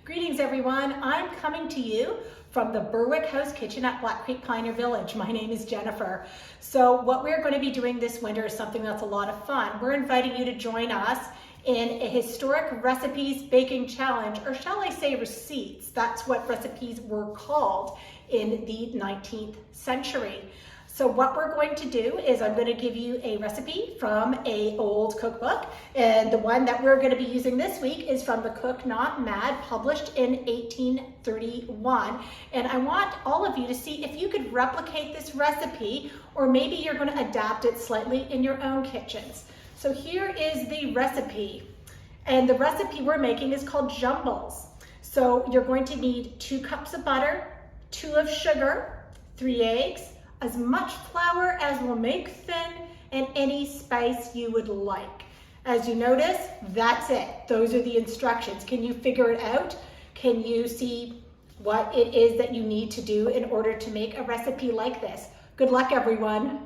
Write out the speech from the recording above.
Greetings everyone, I'm coming to you from the Berwick House Kitchen at Black Creek Pioneer Village. My name is Jennifer. So what we're going to be doing this winter is something that's a lot of fun. We're inviting you to join us in a historic recipes baking challenge, or shall I say receipts. That's what recipes were called in the 19th century. So what we're going to do is I'm going to give you a recipe from an old cookbook, and the one that we're going to be using this week is from The Cook Not Mad, published in 1831. And I want all of you to see if you could replicate this recipe, or maybe you're going to adapt it slightly in your own kitchens. So here is the recipe, and the recipe we're making is called Jumbles. So you're going to need 2 cups of butter, 2 of sugar, 3 eggs, as much flour as will make thin, and any spice you would like. As you notice, that's it. Those are the instructions. Can you figure it out? Can you see what it is that you need to do in order to make a recipe like this? Good luck, everyone.